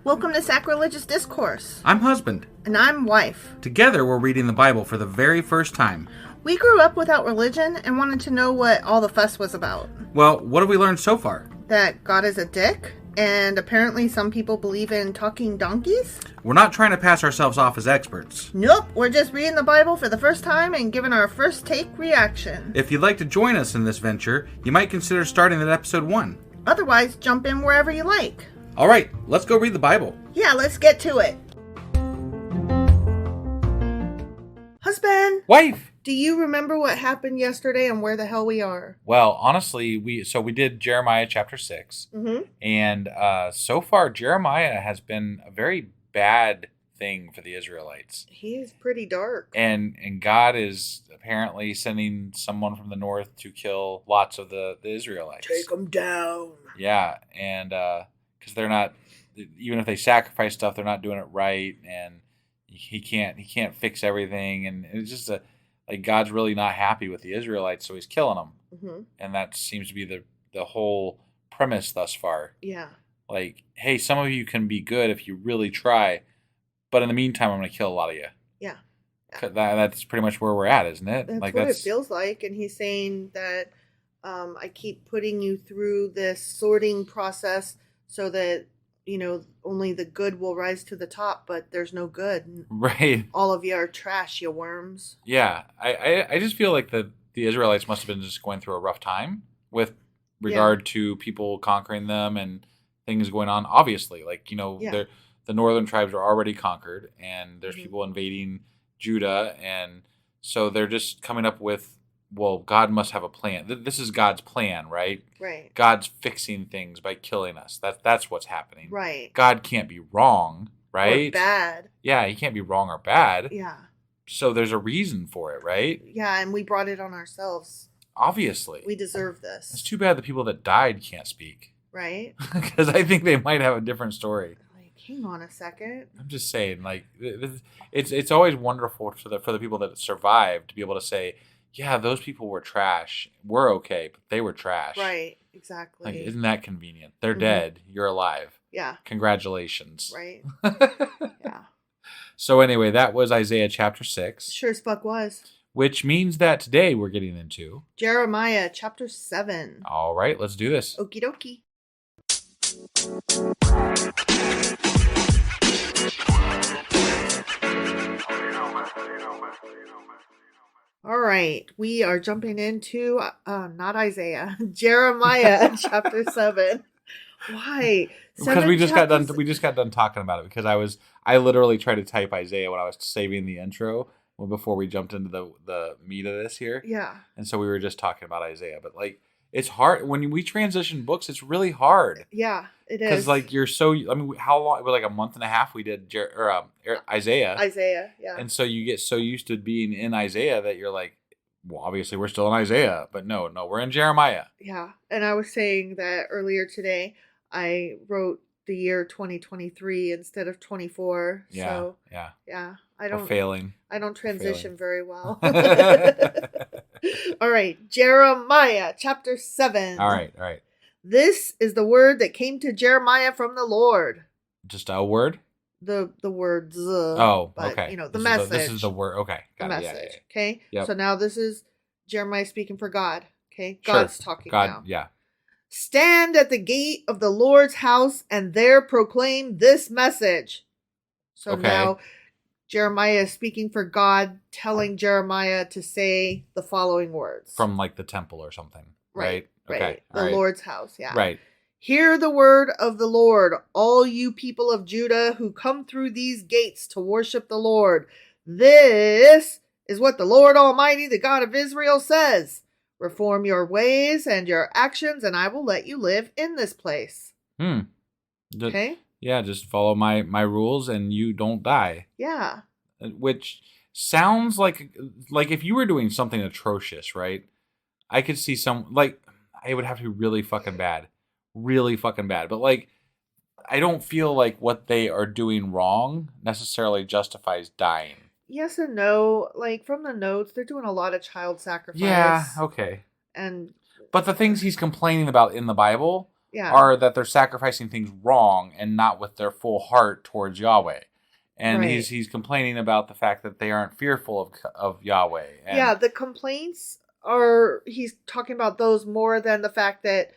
Welcome to Sacrilegious Discourse. I'm husband. And I'm wife. Together we're reading the Bible for the very first time. We grew up without religion and wanted to know what all the fuss was about. Well, what have we learned so far? That God is a dick, and apparently some people believe in talking donkeys? We're not trying to pass ourselves off as experts. Nope, we're just reading the Bible for the first time and giving our first take reaction. If you'd like to join us in this venture, you might consider starting at episode 1. Otherwise, jump in wherever you like. All right, let's go read the Bible. Yeah, let's get to it. Husband! Wife! Do you remember what happened yesterday and where the hell we are? Well, honestly, we did Jeremiah chapter 6. Mm-hmm. And so far, Jeremiah has been a very bad thing for the Israelites. He's pretty dark. And God is apparently sending someone from the north to kill lots of the Israelites. Take them down. Yeah, and because they're not, even if they sacrifice stuff, they're not doing it right, and he can't fix everything, and it's just like God's really not happy with the Israelites, so he's killing them. Mm-hmm. And that seems to be the whole premise thus far. Yeah. Like, hey, some of you can be good if you really try, but in the meantime, I'm going to kill a lot of you. Yeah. That's pretty much where we're at, isn't it? That's what it feels like. And he's saying that I keep putting you through this sorting process so that, only the good will rise to the top, but there's no good. Right. All of you are trash, you worms. Yeah. I just feel like the Israelites must have been just going through a rough time with regard to people conquering them and things going on. Obviously, the northern tribes are already conquered, and there's people invading Judah, and so they're just coming up with, well, God must have a plan. This is God's plan, right? Right. God's fixing things by killing us. That's what's happening. Right. God can't be wrong, right? Or bad. Yeah, he can't be wrong or bad. Yeah. So there's a reason for it, right? Yeah, and we brought it on ourselves. Obviously. We deserve this. It's too bad the people that died can't speak. Right? Because I think they might have a different story. Hang on a second. I'm just saying, it's always wonderful for the people that survived to be able to say, yeah, those people were trash. We're okay, but they were trash. Right, exactly. Like, isn't that convenient? They're dead. You're alive. Yeah. Congratulations. Right. Yeah. So anyway, that was Isaiah chapter 6. Sure as fuck was. Which means that today we're getting into Jeremiah chapter 7. All right, let's do this. Okie dokie. All right, we are jumping into not Isaiah, Jeremiah chapter 7. Why? Because we just got done talking about it, because I literally tried to type Isaiah when I was saving the intro before we jumped into the meat of this here. Yeah. And so we were just talking about Isaiah, but it's hard when we transition books. It's really hard. Yeah, it is. Because you're so. I mean, how long? It was a month and a half. We did Isaiah. Isaiah, yeah. And so you get so used to being in Isaiah that you're like, well, obviously we're still in Isaiah, but no, we're in Jeremiah. Yeah, and I was saying that earlier today. I wrote the year 2023 instead of 24. Yeah, so yeah. We're failing. I don't transition very well. All right, Jeremiah chapter 7. All right. This is the word that came to Jeremiah from the Lord. Just a word? The words. Okay. The message. This is the word. Okay. Got it. message. Yeah. Okay. Yep. So now this is Jeremiah speaking for God. Okay. God's talking now. Yeah. Stand at the gate of the Lord's house and there proclaim this message. So now Jeremiah is speaking for God, telling Jeremiah to say the following words. From the temple or something. Right. Okay. The Lord's house. Yeah. Right. Hear the word of the Lord, all you people of Judah who come through these gates to worship the Lord. This is what the Lord Almighty, the God of Israel, says. Reform your ways and your actions, and I will let you live in this place. Okay? Yeah, just follow my rules and you don't die. Yeah. Which sounds like if you were doing something atrocious, right? I could see it would have to be really fucking bad. Really fucking bad. But I don't feel like what they are doing wrong necessarily justifies dying. Yes and no. From the notes, they're doing a lot of child sacrifice. Yeah, okay. But the things he's complaining about in the Bible are that they're sacrificing things wrong and not with their full heart towards Yahweh. And he's complaining about the fact that they aren't fearful of Yahweh. And the complaints are, he's talking about those more than the fact that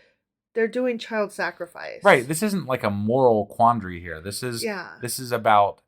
they're doing child sacrifice. Right. This isn't like a moral quandary here. This is about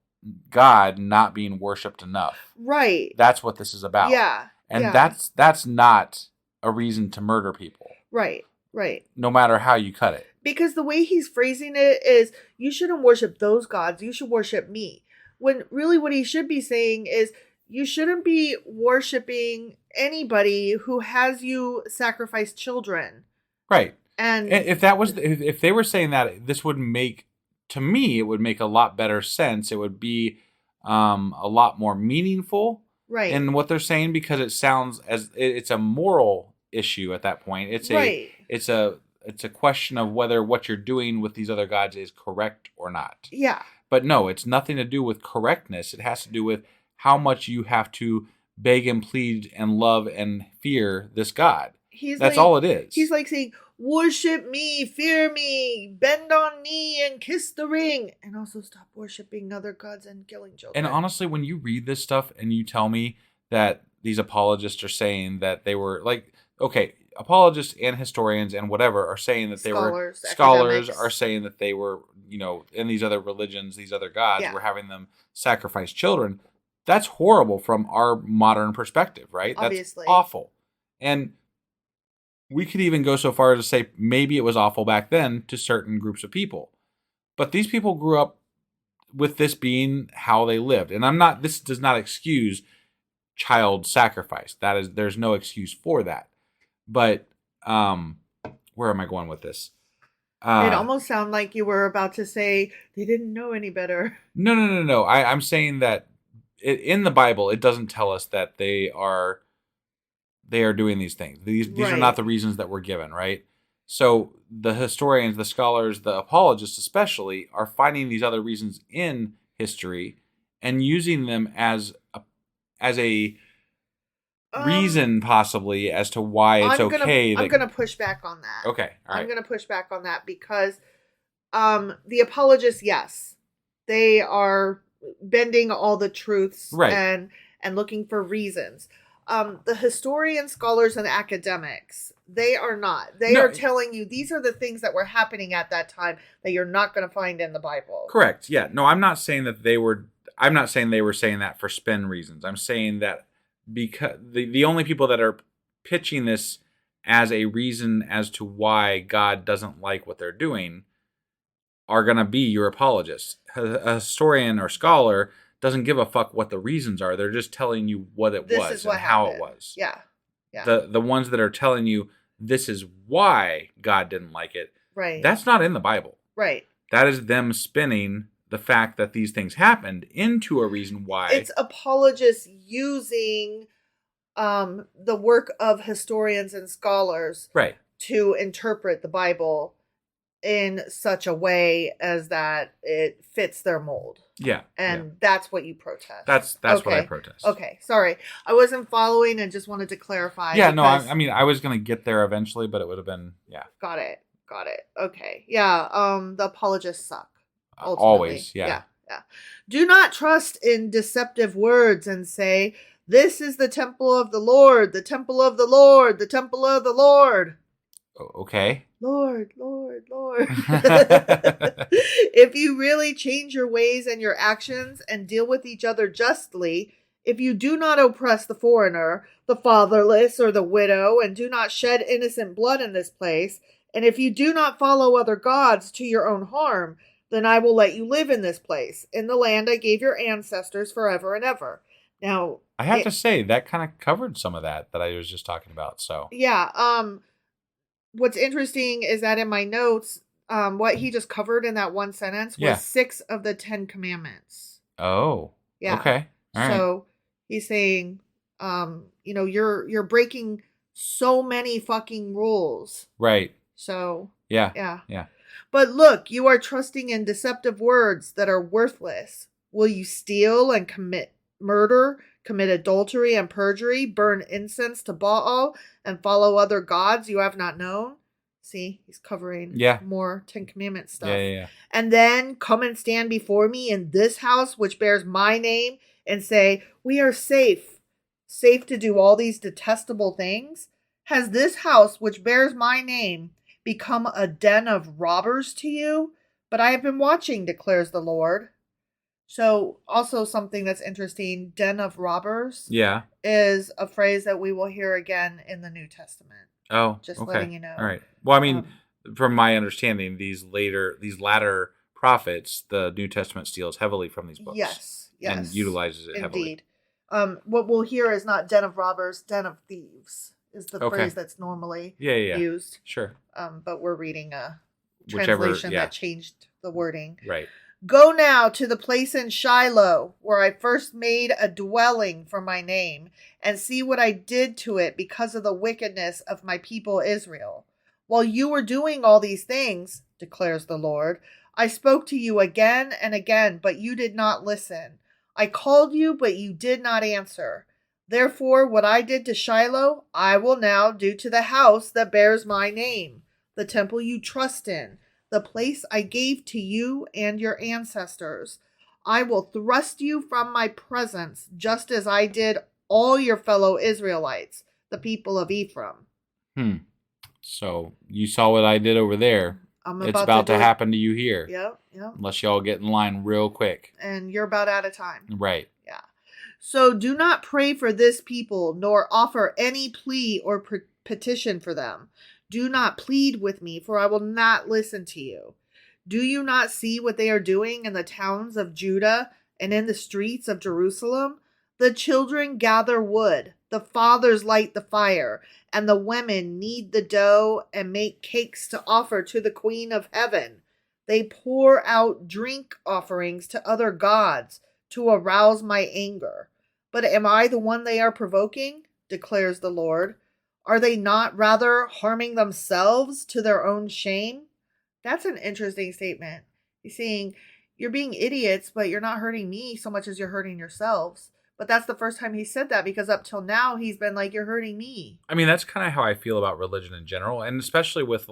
God not being worshipped enough. Right. That's what this is about. Yeah. And that's not a reason to murder people. Right. Right. No matter how you cut it. Because the way he's phrasing it is, you shouldn't worship those gods. You should worship me. When really what he should be saying is, you shouldn't be worshiping anybody who has you sacrifice children. Right. And if that was, if they were saying that, this would make, to me, it would make a lot better sense. It would be a lot more meaningful. Right. In what they're saying, because it sounds as it's a moral issue at that point. It's a question of whether what you're doing with these other gods is correct or not. Yeah. But no, it's nothing to do with correctness. It has to do with how much you have to beg and plead and love and fear this God. That's all it is. He's like saying, worship me, fear me, bend on knee and kiss the ring, and also stop worshiping other gods and killing children. And honestly, when you read this stuff and you tell me that these apologists are saying that they were like, okay, apologists and historians and whatever are saying that they were scholars are saying that they were, in these other religions, these other gods were having them sacrifice children. That's horrible from our modern perspective, right? Obviously. That's awful. And we could even go so far as to say maybe it was awful back then to certain groups of people. But these people grew up with this being how they lived. And this does not excuse child sacrifice. There's no excuse for that. But where am I going with this? It almost sounded like you were about to say they didn't know any better. No. I'm saying that in the Bible, it doesn't tell us that they are doing these things. These are not the reasons that we're given, right? So the historians, the scholars, the apologists especially, are finding these other reasons in history and using them as a reason possibly as to why it's okay. I'm going to push back on that. Okay, all right. I'm going to push back on that because the apologists, yes, they are bending all the truths and looking for reasons. The historians, scholars, and academics, they are not. They are telling you these are the things that were happening at that time that you're not going to find in the Bible. Correct. Yeah. No, I'm not saying that they were saying that for spin reasons. I'm saying that because the only people that are pitching this as a reason as to why God doesn't like what they're doing are going to be your apologists. A historian or scholar doesn't give a fuck what the reasons are. They're just telling you what it was and how it was. Yeah. The ones that are telling you this is why God didn't like it. Right. That's not in the Bible. Right. That is them spinning the fact that these things happened into a reason why. It's apologists using the work of historians and scholars to interpret the Bible in such a way as that it fits their mold. Yeah. And that's what you protest. That's what I protest. Okay. Sorry. I wasn't following and just wanted to clarify. Yeah, no, I mean, I was going to get there eventually, but it would have been, Got it. Okay. Yeah. The apologists suck. Ultimately. Always. Yeah. Do not trust in deceptive words and say, this is the temple of the Lord, the temple of the Lord, the temple of the Lord. Okay. Lord. If you really change your ways and your actions and deal with each other justly, if you do not oppress the foreigner, the fatherless, or the widow, and do not shed innocent blood in this place, and if you do not follow other gods to your own harm, then I will let you live in this place, in the land I gave your ancestors forever and ever. Now, I have to say, that kind of covered some of that I was just talking about, so. Yeah, what's interesting is that in my notes, what he just covered in that one sentence was 6 of the 10 commandments. Oh. Yeah. Okay. All right. So he's saying, you're breaking so many fucking rules. Right. So. Yeah. But look, you are trusting in deceptive words that are worthless. Will you steal and commit murder, commit adultery and perjury, burn incense to Baal, and follow other gods you have not known? See, he's covering Yeah. more Ten Commandments stuff. Yeah. And then come and stand before me in this house, which bears my name, and say, we are safe to do all these detestable things. Has this house, which bears my name, become a den of robbers to you? But I have been watching, declares the Lord. So also something that's interesting, den of robbers. Yeah. Is a phrase that we will hear again in the New Testament. Oh, just okay. letting you know. All right. Well, I mean, from my understanding, these latter prophets, the New Testament steals heavily from these books. Yes. And utilizes it heavily. Indeed. What we'll hear is not den of robbers, den of thieves is the phrase that's normally used. Sure. But we're reading a translation that changed the wording. Right. Go now to the place in Shiloh where I first made a dwelling for my name, and see what I did to it because of the wickedness of my people Israel. While you were doing all these things, declares the Lord, I spoke to you again and again, but you did not listen. I called you, but you did not answer. Therefore, what I did to Shiloh, I will now do to the house that bears my name, the temple you trust in, the place I gave to you and your ancestors. I will thrust you from my presence, just as I did all your fellow Israelites, the people of Ephraim. So you saw what I did over there. It's about to happen to you here. Yep. Unless y'all get in line real quick. And you're about out of time. Right. Yeah. So do not pray for this people, nor offer any plea or petition for them. Do not plead with me, for I will not listen to you. Do you not see what they are doing in the towns of Judah and in the streets of Jerusalem? The children gather wood, the fathers light the fire, and the women knead the dough and make cakes to offer to the Queen of Heaven. They pour out drink offerings to other gods to arouse my anger. But am I the one they are provoking? Declares the Lord. Are they not rather harming themselves to their own shame? That's an interesting statement. He's saying, you're being idiots, but you're not hurting me so much as you're hurting yourselves. But that's the first time he said that, because up till now, he's been like, you're hurting me. I mean, that's kind of how I feel about religion in general. And especially with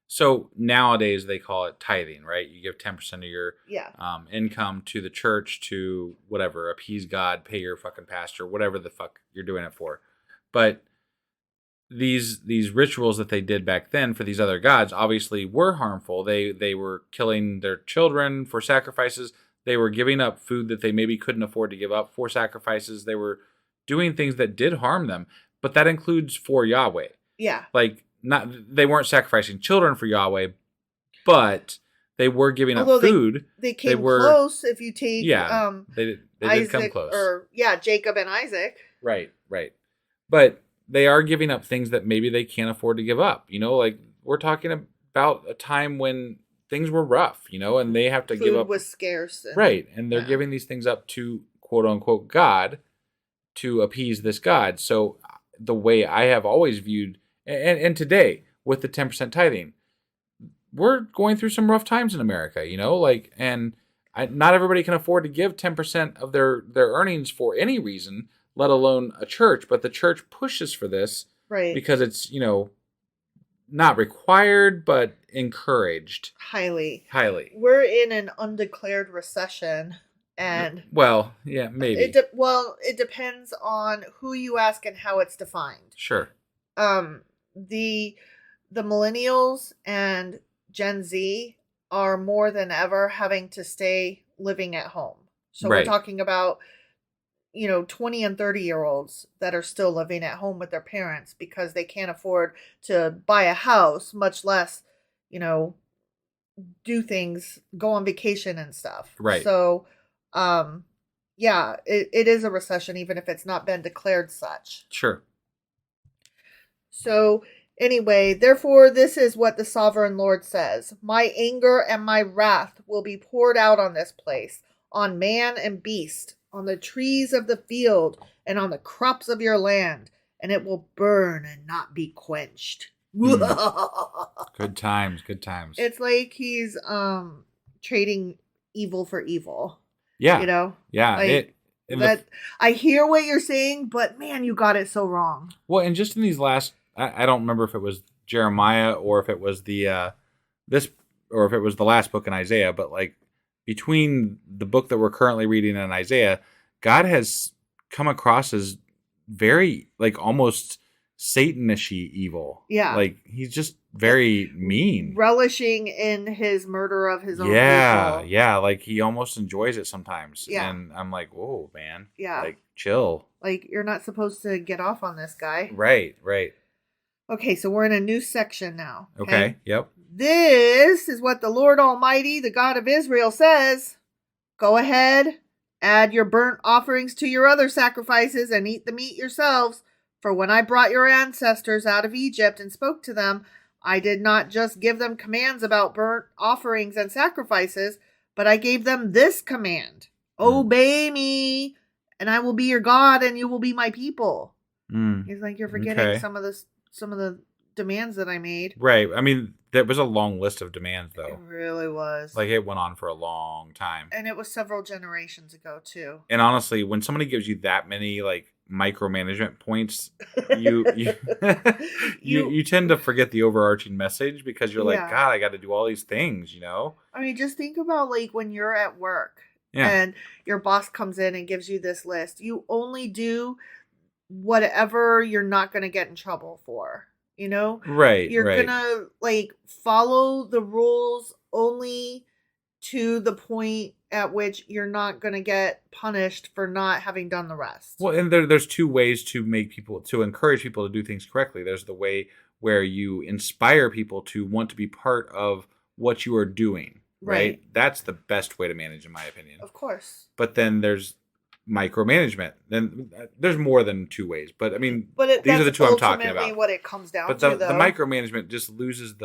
so nowadays they call it tithing, right? You give 10% of your income to the church to whatever, appease God, pay your fucking pastor, whatever the fuck you're doing it for. But these rituals that they did back then for these other gods obviously were harmful. They were killing their children for sacrifices. They were giving up food that they maybe couldn't afford to give up for sacrifices. They were doing things that did harm them, but that includes for Yahweh. Yeah. They weren't sacrificing children for Yahweh, but they were giving up food. They came close if you take they did come close. Jacob and Isaac. Right. But they are giving up things that maybe they can't afford to give up. We're talking about a time when things were rough, and they have to give up. Food was scarce. And they're giving these things up to quote unquote God to appease this God. So the way I have always viewed, and today with the 10% tithing, we're going through some rough times in America, not everybody can afford to give 10% of their earnings for any reason, let alone a church. But the church pushes for this because it's, not required, but encouraged. Highly. We're in an undeclared recession. And maybe. It depends on who you ask and how it's defined. Sure. The millennials and Gen Z are more than ever having to stay living at home. So we're talking about 20 and 30-year-olds that are still living at home with their parents because they can't afford to buy a house, much less, do things, go on vacation and stuff. Right. So, it is a recession, even if it's not been declared such. Sure. So anyway, therefore, this is what the sovereign Lord says. My anger and my wrath will be poured out on this place, on man and beast, on the trees of the field, and on the crops of your land, and it will burn and not be quenched. Good times. It's like he's trading evil for evil. Yeah. Yeah. I hear what you're saying, but man, you got it so wrong. Well, and just in these last, I don't remember if it was Jeremiah or if it was the this or if it was the last book in Isaiah, but like between the book that we're currently reading in Isaiah, God has come across as very like almost Satanishy evil. Yeah. Like he's just very mean. Relishing in his murder of his own people. Yeah. Like he almost enjoys it sometimes. Yeah. And I'm like, whoa, man. Yeah. Like chill. Like you're not supposed to get off on this guy. Right. Okay, so we're in a new section now. Okay. Yep. This is what the Lord Almighty, the God of Israel, says. Go ahead, add your burnt offerings to your other sacrifices and eat the meat yourselves. For when I brought your ancestors out of Egypt and spoke to them, I did not just give them commands about burnt offerings and sacrifices, but I gave them this command. Obey me, and I will be your God, and you will be my people. He's like, you're forgetting some of the demands that I made. Right. I mean, there was a long list of demands, though. It really was. Like, it went on for a long time. And it was several generations ago, too. And honestly, when somebody gives you that many, like, micromanagement points, you tend to forget the overarching message because you're like, God, I got to do all these things, you know? I mean, just think about, like, when you're at work and your boss comes in and gives you this list. You only do whatever you're not going to get in trouble for. You know? Right. You're gonna like follow the rules only to the point at which you're not gonna get punished for not having done the rest. Well, and there's two ways to encourage people to do things correctly. There's the way where you inspire people to want to be part of what you are doing. Right? That's the best way to manage, in my opinion. Of course. But then there's micromanagement. Then there's more than two ways, but I mean, these are the two I'm talking about. What it comes down but to, the micromanagement just loses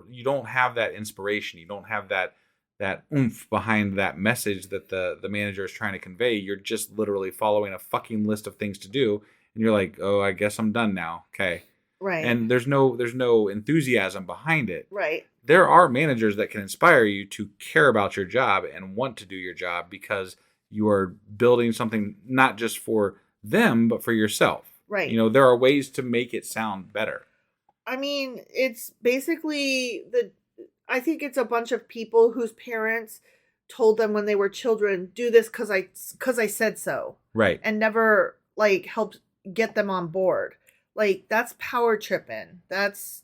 you don't have that inspiration. You don't have that oomph behind that message that the manager is trying to convey. You're just literally following a fucking list of things to do, and you're like, oh, I guess I'm done now. Okay. Right. And there's no enthusiasm behind it. Right. There are managers that can inspire you to care about your job and want to do your job because you are building something not just for them, but for yourself. Right. You know, there are ways to make it sound better. I mean, it's basically I think it's a bunch of people whose parents told them when they were children, do this because I said so. Right. And never like helped get them on board. Like that's power tripping. That's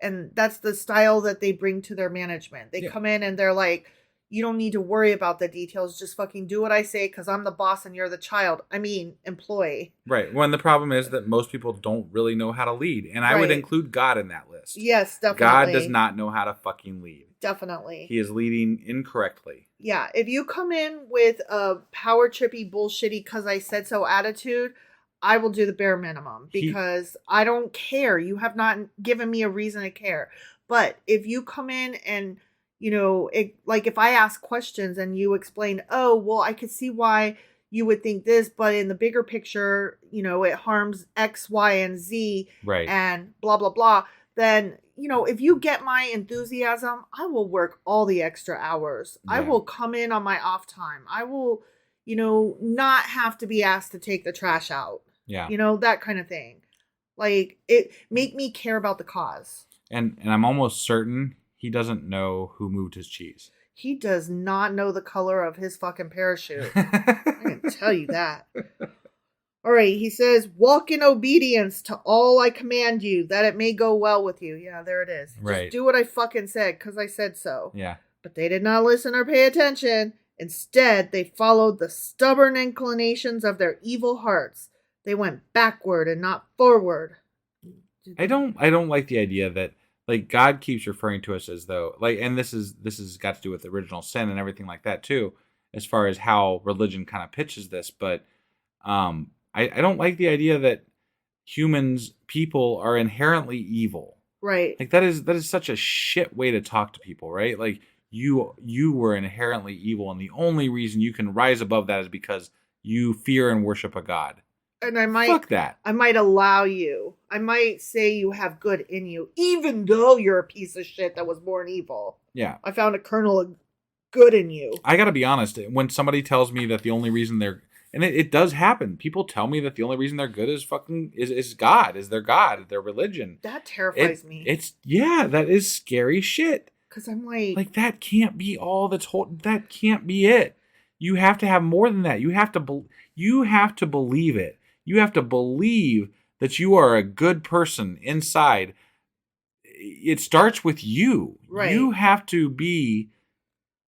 the style that they bring to their management. They come in and they're like, you don't need to worry about the details. Just fucking do what I say because I'm the boss and you're the child. I mean, employee. Right. Well, and the problem is that most people don't really know how to lead. And I would include God in that list. Yes, definitely. God does not know how to fucking lead. Definitely. He is leading incorrectly. Yeah. If you come in with a power trippy, bullshitty, because I said so attitude, I will do the bare minimum because I don't care. You have not given me a reason to care. But if you come in and you know, like if I ask questions and you explain, oh, well, I could see why you would think this, but in the bigger picture, you know, it harms X, Y, and Z, right? And blah, blah, blah. Then, you know, if you get my enthusiasm, I will work all the extra hours. Yeah. I will come in on my off time. I will, you know, not have to be asked to take the trash out. Yeah. You know, that kind of thing. Like, it make me care about the cause. And I'm almost certain he doesn't know who moved his cheese. He does not know the color of his fucking parachute. I can tell you that. All right, he says, walk in obedience to all I command you, that it may go well with you. Yeah, there it is. Right. Just do what I fucking said, because I said so. Yeah. But they did not listen or pay attention. Instead, they followed the stubborn inclinations of their evil hearts. They went backward and not forward. I don't like the idea that like God keeps referring to us as though like, and this is got to do with original sin and everything like that too, as far as how religion kind of pitches this. But I don't like the idea that people are inherently evil. Right. Like that is such a shit way to talk to people, right? Like you were inherently evil, and the only reason you can rise above that is because you fear and worship a God. And I might fuck that. I might allow you. I might say you have good in you, even though you're a piece of shit that was born evil. Yeah. I found a kernel of good in you. I gotta be honest. When somebody tells me that the only reason And it does happen. People tell me that the only reason they're good is God, is their God, their religion. That terrifies me. That is scary shit. Because I'm like, that can't be all that's that can't be it. You have to have more than that. You have to believe it. You have to believe that you are a good person inside. It starts with you. Right. You have to be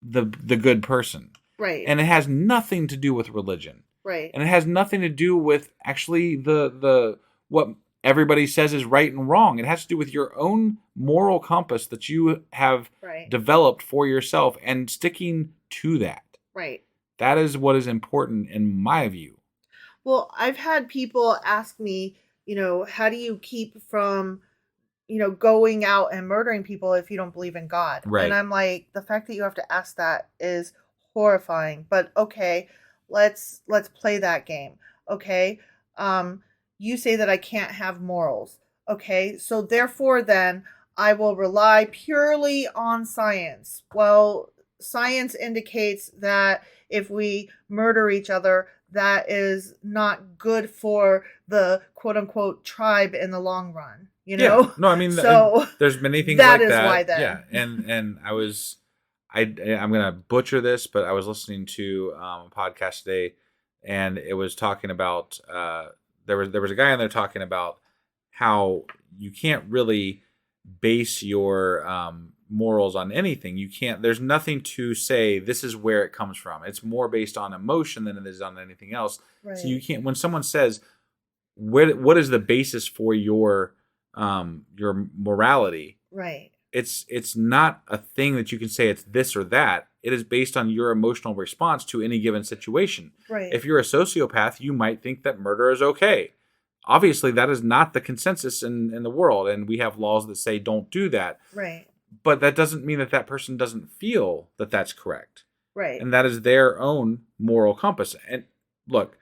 the good person. Right. And it has nothing to do with religion. Right. And it has nothing to do with actually the what everybody says is right and wrong. It has to do with your own moral compass that you have developed for yourself and sticking to that. Right. That is what is important in my view. Well, I've had people ask me, how do you keep from, going out and murdering people if you don't believe in God? Right. And I'm like, the fact that you have to ask that is horrifying. But okay, let's play that game. Okay. You say that I can't have morals. Okay. So therefore then I will rely purely on science. Well, science indicates that if we murder each other, that is not good for the quote unquote tribe in the long run. Yeah. No, I mean, so there's many things that like is that. Why then. Yeah. And I'm going to butcher this, but I was listening to a podcast today, and it was talking about, there was a guy in there talking about how you can't really base your morals on anything. You can't, there's nothing to say this is where it comes from. It's more based on emotion than it is on anything else. Right. So you can't, when someone says, what is the basis for your morality? Right. It's not a thing that you can say it's this or that. It is based on your emotional response to any given situation. Right. If you're a sociopath, you might think that murder is okay. Obviously, that is not the consensus in the world, and we have laws that say don't do that. Right. But that doesn't mean that person doesn't feel that that's correct. Right. And that is their own moral compass. And look,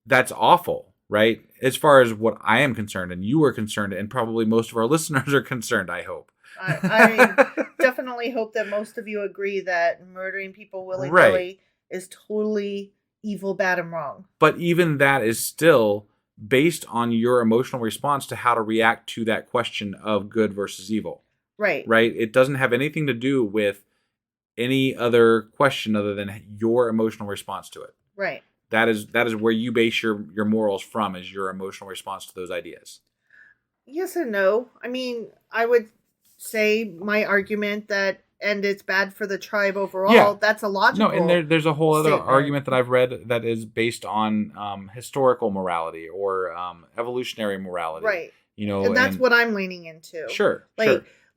that's awful, right? As far as what I am concerned, and you are concerned, and probably most of our listeners are concerned, I hope. I definitely hope that most of you agree that murdering people willy-nilly is totally evil, bad, and wrong. But even that is still based on your emotional response to how to react to that question of good versus evil. Right. Right? It doesn't have anything to do with any other question other than your emotional response to it. Right. That is where you base your morals from, is your emotional response to those ideas. Yes and no. I mean, I would say my argument that, and it's bad for the tribe overall, that's a logical No, and there's a whole other statement. argument that I've read that is based on historical morality or evolutionary morality. Right. And that's what I'm leaning into. Sure.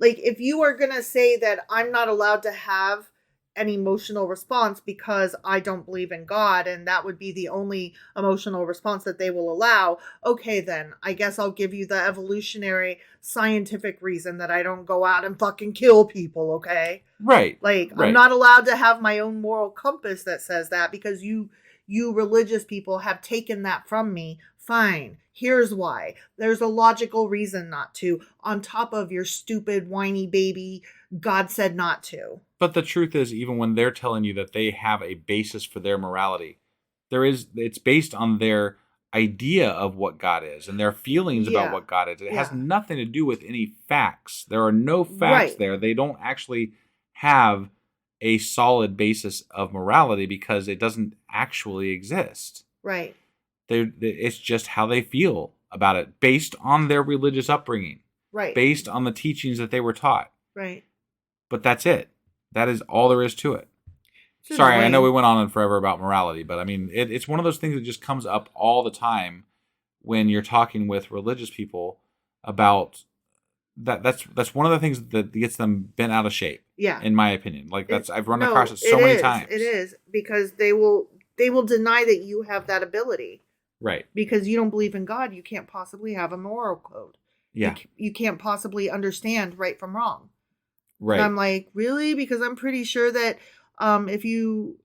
Like if you are going to say that I'm not allowed to have an emotional response because I don't believe in God, and that would be the only emotional response that they will allow, okay, then I guess I'll give you the evolutionary scientific reason that I don't go out and fucking kill people, okay? Right. I'm not allowed to have my own moral compass that says that because you religious people have taken that from me. Fine. Here's why. There's a logical reason not to, on top of your stupid, whiny baby, God said not to. But the truth is, even when they're telling you that they have a basis for their morality, it's based on their idea of what God is and their feelings about what God is. It has nothing to do with any facts. There are no facts there. They don't actually have a solid basis of morality because it doesn't actually exist. Right. It's just how they feel about it based on their religious upbringing. Right. Based on the teachings that they were taught. Right. But that's it. That is all there is to it. Sorry, I know we went on and forever about morality, but I mean, it's one of those things that just comes up all the time when you're talking with religious people about that. That's one of the things that gets them bent out of shape. Yeah, in my opinion, I've run across it so many times. It is because they will deny that you have that ability. Right. Because you don't believe in God, you can't possibly have a moral code. Yeah. You can't possibly understand right from wrong. Right. And I'm like, really? Because I'm pretty sure that if you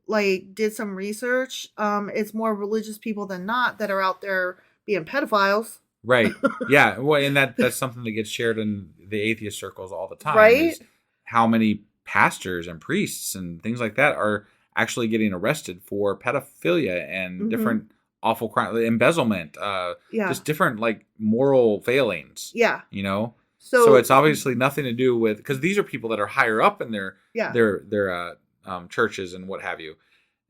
did some research, it's more religious people than not that are out there being pedophiles. Right. Yeah. Well, and that's something that gets shared in the atheist circles all the time. Right. Is how many pastors and priests and things like that are actually getting arrested for pedophilia and different awful crime, embezzlement, just different like moral failings. Yeah. You know? So it's obviously nothing to do with, because these are people that are higher up in their churches and what have you.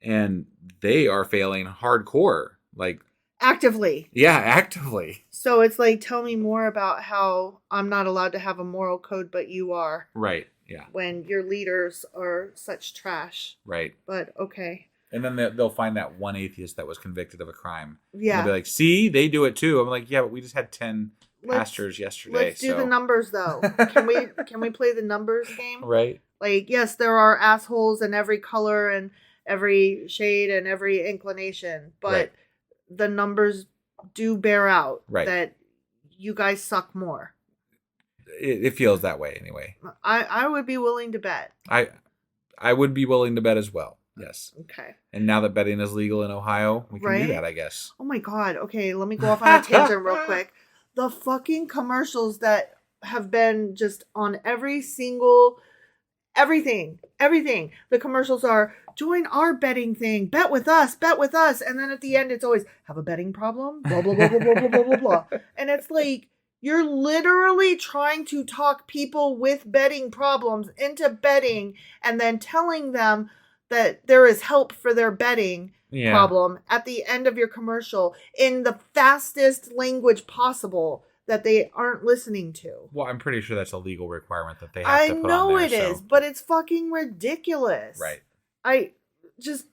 And they are failing hardcore. Like actively. Yeah, actively. So it's like, tell me more about how I'm not allowed to have a moral code, but you are. Right. Yeah. When your leaders are such trash. Right. But okay. And then they'll find that one atheist that was convicted of a crime. Yeah. And they'll be like, see, they do it too. I'm like, yeah, but we just had 10 pastors yesterday. Let's do the numbers though. Can we play the numbers game? Right. Like, yes, there are assholes in every color and every shade and every inclination, but the numbers do bear out that you guys suck more. It feels that way anyway. I would be willing to bet. I would be willing to bet as well. Yes. Okay. And now that betting is legal in Ohio, we can do that, I guess. Oh my God. Okay, let me go off on a tangent real quick. The fucking commercials that have been just on every single everything. The commercials are, join our betting thing, bet with us. And then at the end, it's always, have a betting problem, blah, blah, blah, blah, blah, blah, blah, blah, blah. And it's like, you're literally trying to talk people with betting problems into betting and then telling them that there is help for their betting problem at the end of your commercial in the fastest language possible that they aren't listening to. Well, I'm pretty sure that's a legal requirement that they have to put on there. I know it is, but it's fucking ridiculous. Right. I just,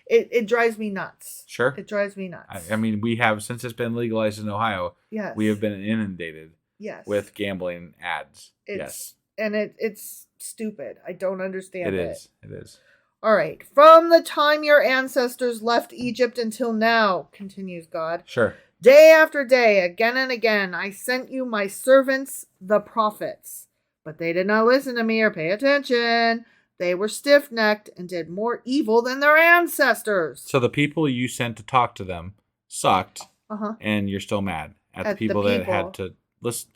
it drives me nuts. Sure. It drives me nuts. I mean, we have, since it's been legalized in Ohio, we have been inundated with gambling ads. And it's stupid. I don't understand it. It is. All right. From the time your ancestors left Egypt until now, continues God. Sure. Day after day, again and again, I sent you my servants, the prophets. But they did not listen to me or pay attention. They were stiff-necked and did more evil than their ancestors. So the people you sent to talk to them sucked, and you're still mad at the people that had to listen.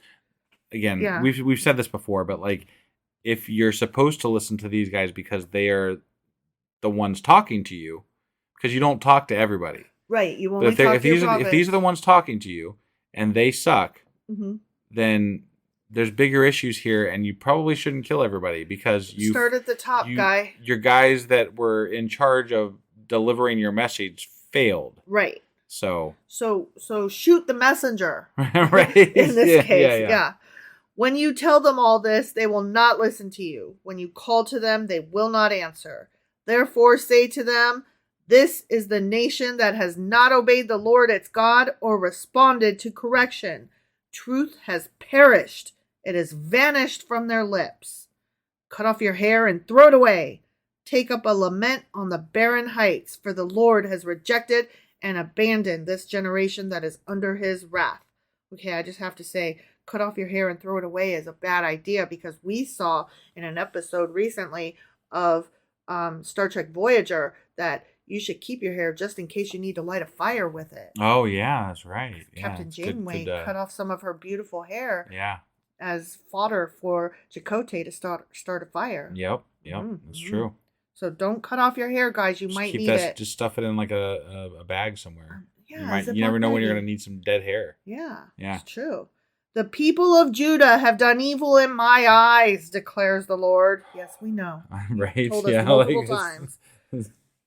Again, we've said this before, but like, if you're supposed to listen to these guys because they are the ones talking to you, because you don't talk to everybody. Right, you only talk to your prophets. If these are the ones talking to you and they suck, then there's bigger issues here, and you probably shouldn't kill everybody because you start at the top, guy. Your guys that were in charge of delivering your message failed. Right. So shoot the messenger. Right. In this case, yeah. When you tell them all this, they will not listen to you. When you call to them, they will not answer. Therefore, say to them, this is the nation that has not obeyed the Lord its God or responded to correction. Truth has perished. It has vanished from their lips. Cut off your hair and throw it away. Take up a lament on the barren heights, for the Lord has rejected and abandoned this generation that is under his wrath. Okay, I just have to say, cut off your hair and throw it away is a bad idea, because we saw in an episode recently of Star Trek Voyager that you should keep your hair just in case you need to light a fire with it. Oh, yeah, that's right. Captain Janeway cut off some of her beautiful hair Yeah. as fodder for Chakotay to start a fire. Yep. That's true. So don't cut off your hair, guys. You Just might keep need it. Just stuff it in like a bag somewhere. Yeah, you never know when you're going to need some dead hair. Yeah, Yeah. It's true. The people of Judah have done evil in my eyes, declares the Lord. Yes, we know. Right. He told us multiple times.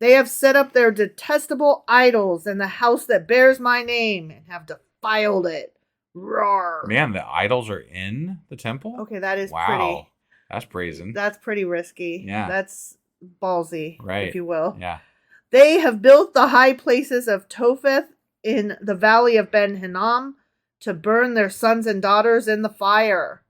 They have set up their detestable idols in the house that bears my name and have defiled it. Roar. Man, the idols are in the temple? Okay, that is wow. pretty. That's brazen. That's pretty risky. Yeah. That's ballsy, right. if you will. Yeah. They have built the high places of Topheth in the valley of Ben Hinnom to burn their sons and daughters in the fire.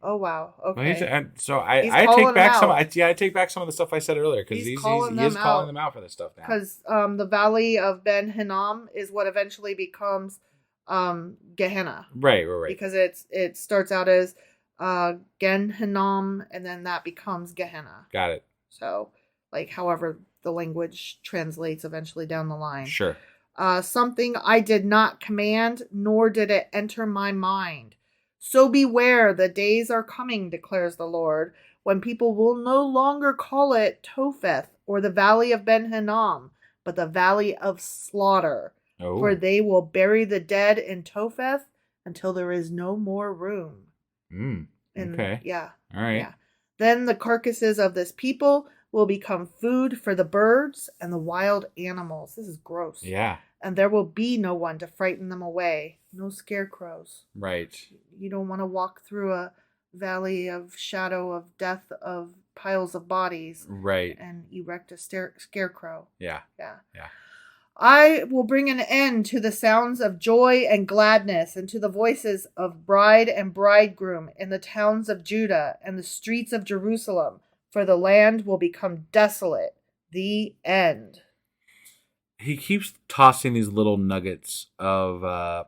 Oh wow! Okay. Well, so I take back some. I take back some of the stuff I said earlier, because he is calling them out for this stuff now. Because the valley of Ben Hinnom is what eventually becomes Gehenna. Right. Because it starts out as Gen Hinnom, and then that becomes Gehenna. Got it. So, like, however the language translates eventually down the line. Sure. Something I did not command, nor did it enter my mind. So beware, the days are coming, declares the Lord, when people will no longer call it Topheth or the valley of Ben Hinnom, but the valley of slaughter. Oh. For they will bury the dead in Topheth until there is no more room. Okay. Yeah. All right. Yeah. Then the carcasses of this people will become food for the birds and the wild animals. This is gross. Yeah. And there will be no one to frighten them away. No scarecrows. Right. You don't want to walk through a valley of shadow of death of piles of bodies. Right. And erect a scarecrow. Yeah. Yeah. Yeah. I will bring an end to the sounds of joy and gladness, and to the voices of bride and bridegroom in the towns of Judah and the streets of Jerusalem, for the land will become desolate. The end. He keeps tossing these little nuggets of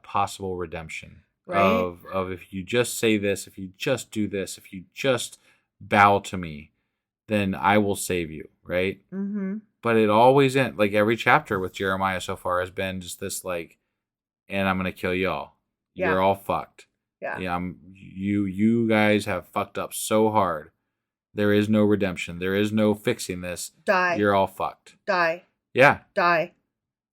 possible redemption. Right? Of if you just say this, if you just do this, if you just bow to me, then I will save you, right? Mm-hmm. But it always ends, like every chapter with Jeremiah so far has been just this like, and I'm gonna kill y'all. Yeah. You're all fucked. Yeah. Yeah. You guys have fucked up so hard. There is no redemption. There is no fixing this. Die. You're all fucked. Die. Yeah. Die.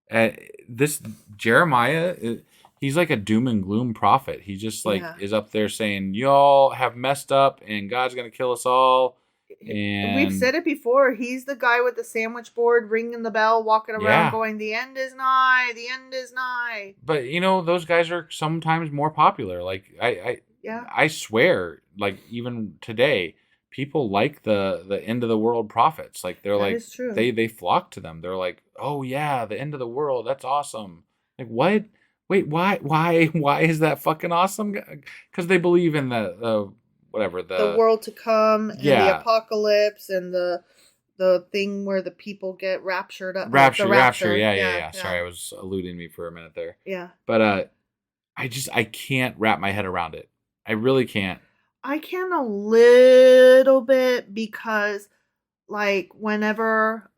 And this Jeremiah, he's like a doom and gloom prophet. He just like is up there saying, y'all have messed up and God's gonna kill us all. And we've said it before. He's the guy with the sandwich board, ringing the bell, walking around going, the end is nigh, the end is nigh. But, those guys are sometimes more popular. Like, I swear, like, even today, people like the end of the world prophets. Like, they're that is true. They flock to them. They're like, oh, yeah, the end of the world. That's awesome. Like, what? Wait, why is that fucking awesome? Because they believe in the world to come and the apocalypse and the thing where the people get raptured up. Rapture. Yeah. Sorry, I was eluding me for a minute there. Yeah. But I can't wrap my head around it. I really can't. I can a little bit because, like, whenever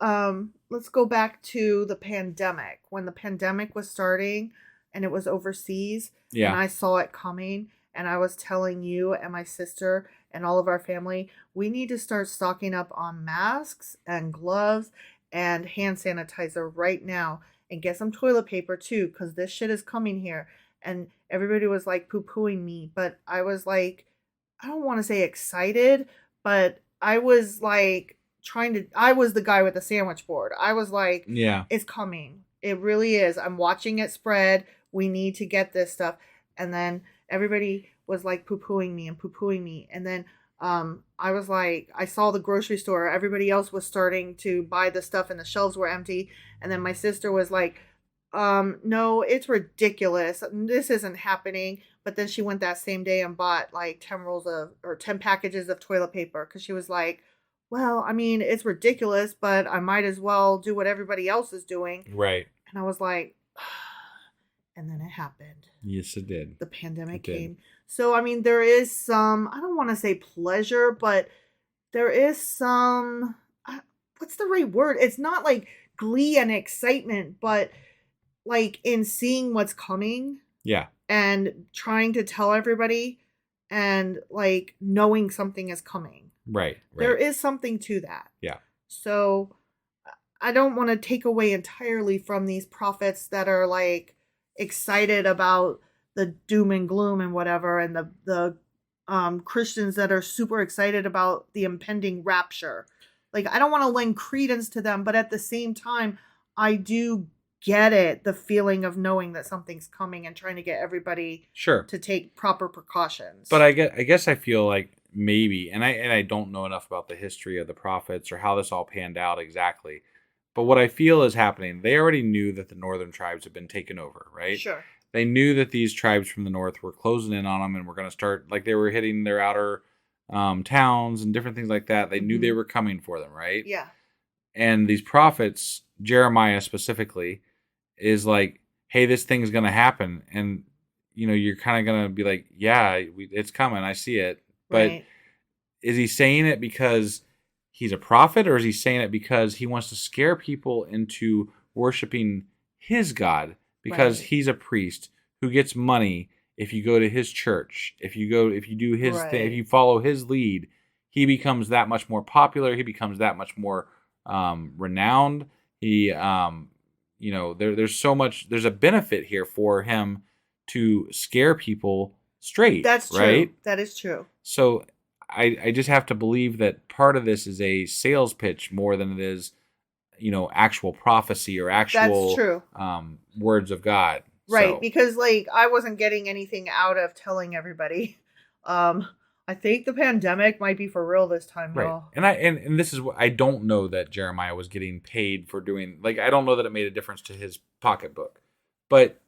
let's go back to the pandemic. When the pandemic was starting and it was overseas, and I saw it coming. And I was telling you and my sister and all of our family, we need to start stocking up on masks and gloves and hand sanitizer right now. And get some toilet paper too, because this shit is coming here. And everybody was like poo-pooing me. But I was like, I don't want to say excited, but I was like I was the guy with the sandwich board. I was like, it's coming. It really is. I'm watching it spread. We need to get this stuff. And then everybody was like poo-pooing me. And then I was like, I saw the grocery store. Everybody else was starting to buy the stuff and the shelves were empty. And then my sister was like, no, it's ridiculous. This isn't happening. But then she went that same day and bought like 10 packages of toilet paper. Because she was like, well, I mean, it's ridiculous, but I might as well do what everybody else is doing. Right. And I was like, and then it happened. Yes, it did. The pandemic came. So, I mean, there is some, I don't want to say pleasure, but there is some, what's the right word? It's not like glee and excitement, but like in seeing what's coming. Yeah. And trying to tell everybody and like knowing something is coming. Right. There is something to that. Yeah. So I don't want to take away entirely from these prophets that are like excited about the doom and gloom and whatever, and the Christians that are super excited about the impending rapture. Like, I don't want to lend credence to them, but at the same time, I do get it, the feeling of knowing that something's coming and trying to get everybody to take proper precautions. But I guess I feel like maybe, and I don't know enough about the history of the prophets or how this all panned out exactly. But what I feel is happening, they already knew that the northern tribes had been taken over, right? Sure. They knew that these tribes from the north were closing in on them and were going to start, like they were hitting their outer towns and different things like that. They knew they were coming for them, right? Yeah. And these prophets, Jeremiah specifically, is like, hey, this thing's going to happen. And, you're kind of going to be like, yeah, it's coming. I see it. But is he saying it because he's a prophet, or is he saying it because he wants to scare people into worshiping his God? Because he's a priest who gets money if you go to his church, if you do his thing, if you follow his lead, he becomes that much more popular. He becomes that much more renowned. He there's so much. There's a benefit here for him to scare people straight. That's true. Right? That is true. So I just have to believe that part of this is a sales pitch more than it is, actual prophecy or actual That's true. Words of God. Right, So, because I wasn't getting anything out of telling everybody. I think the pandemic might be for real this time, right. y'all. And this is what I don't know that Jeremiah was getting paid for doing. I don't know that it made a difference to his pocketbook, but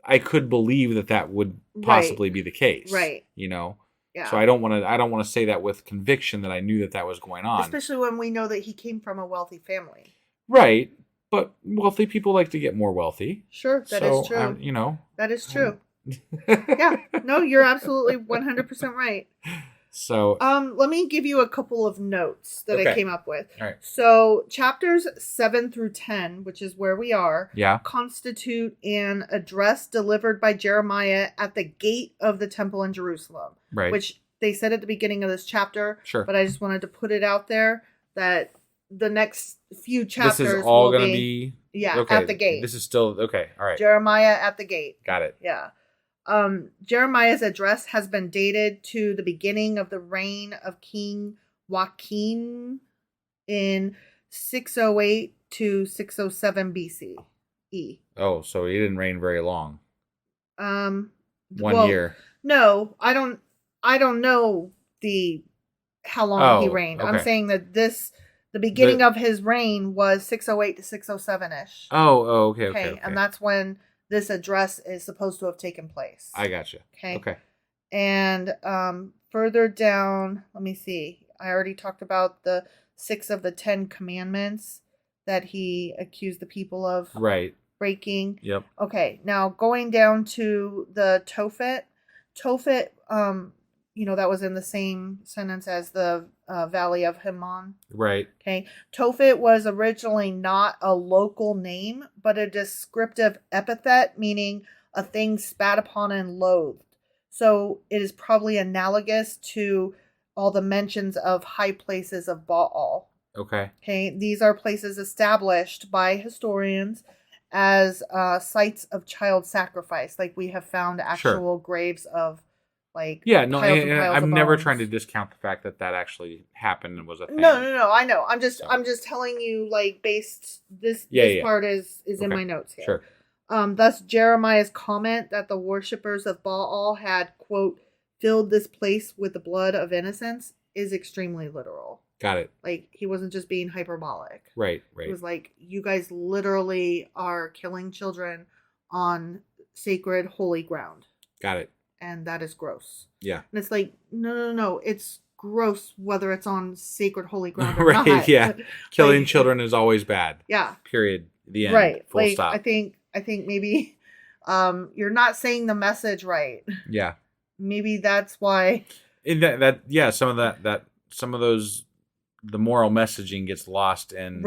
I could believe that would possibly be the case. Right. Yeah. So I don't want to say that with conviction that I knew that was going on. Especially when we know that he came from a wealthy family. Right. But wealthy people like to get more wealthy. Sure, that is true. That is true. Yeah. No, you're absolutely 100% right. So let me give you a couple of notes that I came up with. All right. So chapters 7 through 10, which is where we are, constitute an address delivered by Jeremiah at the gate of the temple in Jerusalem. Right. Which they said at the beginning of this chapter. Sure. But I just wanted to put it out there that the next few chapters this is all going to be at the gate. This is still okay. All right. Jeremiah at the gate. Got it. Yeah. Jeremiah's address has been dated to the beginning of the reign of King Joachim in 608 to 607 BCE. Oh, so he didn't reign very long. 1 year. No, I don't know how long he reigned. Okay. I'm saying that the beginning of his reign was 608 to 607-ish. Oh, okay. And that's when this address is supposed to have taken place. I gotcha. Okay. And further down, let me see. I already talked about the 6 of the 10 commandments that he accused the people of breaking. Yep. Okay. Now going down to the Tophet. Tophet, that was in the same sentence as the Valley of Hinnom. Right. Okay. Tophet was originally not a local name, but a descriptive epithet, meaning a thing spat upon and loathed. So it is probably analogous to all the mentions of high places of Baal. Okay. Okay. These are places established by historians as sites of child sacrifice. Like we have found actual graves of I'm never trying to discount the fact that actually happened and was a thing. No, I know. I'm just telling you, this part is in my notes here. Sure. Thus Jeremiah's comment that the worshippers of Baal had, quote, filled this place with the blood of innocents is extremely literal. Got it. He wasn't just being hyperbolic. Right. It was you guys literally are killing children on sacred, holy ground. Got it. And that is gross. Yeah. And it's no. It's gross whether it's on sacred holy ground or not. Right, yeah. Killing children is always bad. Yeah. Period. The end. Right. Full stop. I think maybe you're not saying the message right. Yeah. Maybe that's why. Some of those the moral messaging gets lost in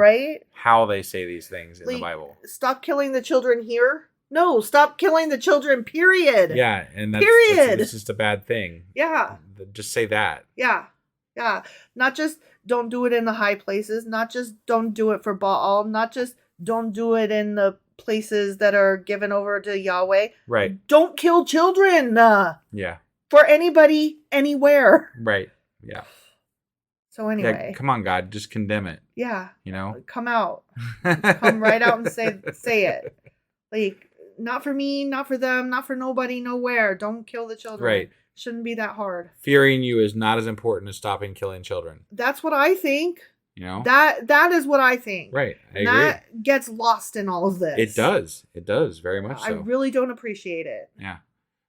how they say these things in the Bible. Stop killing the children here. No, stop killing the children, period. Yeah, and it's just a bad thing. Yeah. Just say that. Yeah. Yeah. Not just don't do it in the high places, not just don't do it for Baal, not just don't do it in the places that are given over to Yahweh. Right. Don't kill children. Yeah. For anybody, anywhere. Right. Yeah. So anyway. Yeah, come on, God, just condemn it. Yeah. Come out. Come right out and say it. Not for me, not for them, not for nobody, nowhere. Don't kill the children. Right. Shouldn't be that hard. Fearing you is not as important as stopping killing children. That's what I think. That is what I think. Right. I agree. That gets lost in all of this. It does. It does, very much so. I really don't appreciate it. Yeah.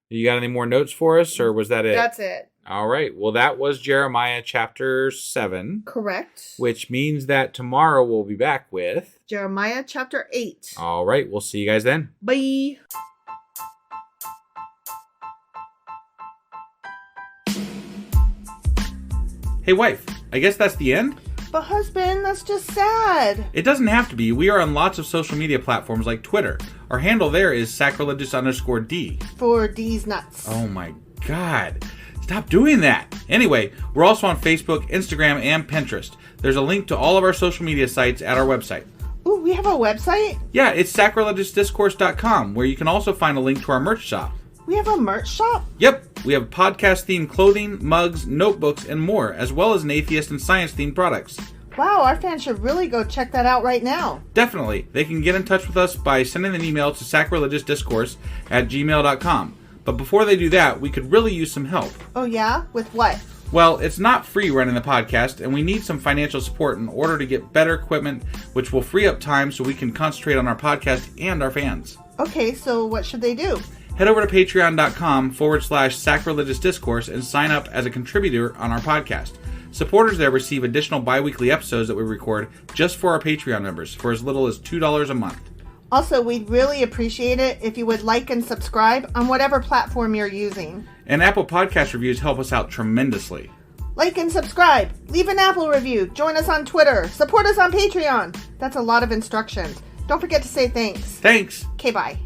You got any more notes for us, or was that it? That's it. All right. Well, that was Jeremiah chapter 7. Correct. Which means that tomorrow we'll be back with Jeremiah chapter 8. All right. We'll see you guys then. Bye. Hey, wife. I guess that's the end? But husband, that's just sad. It doesn't have to be. We are on lots of social media platforms like Twitter. Our handle there is sacrilegious_D. For D's nuts. Oh my God. Stop doing that. Anyway, we're also on Facebook, Instagram, and Pinterest. There's a link to all of our social media sites at our website. Ooh, we have a website? Yeah, it's sacrilegiousdiscourse.com, where you can also find a link to our merch shop. We have a merch shop? Yep, we have podcast-themed clothing, mugs, notebooks, and more, as well as an atheist and science-themed products. Wow, our fans should really go check that out right now. Definitely. They can get in touch with us by sending an email to sacrilegiousdiscourse@gmail.com. But before they do that, we could really use some help. Oh yeah? With what? Well, it's not free running the podcast, and we need some financial support in order to get better equipment, which will free up time so we can concentrate on our podcast and our fans. Okay, so what should they do? Head over to patreon.com/sacrilegiousdiscourse and sign up as a contributor on our podcast. Supporters there receive additional bi-weekly episodes that we record just for our Patreon members for as little as $2 a month. Also, we'd really appreciate it if you would like and subscribe on whatever platform you're using. And Apple Podcast reviews help us out tremendously. Like and subscribe. Leave an Apple review. Join us on Twitter. Support us on Patreon. That's a lot of instructions. Don't forget to say thanks. Thanks. Okay, bye.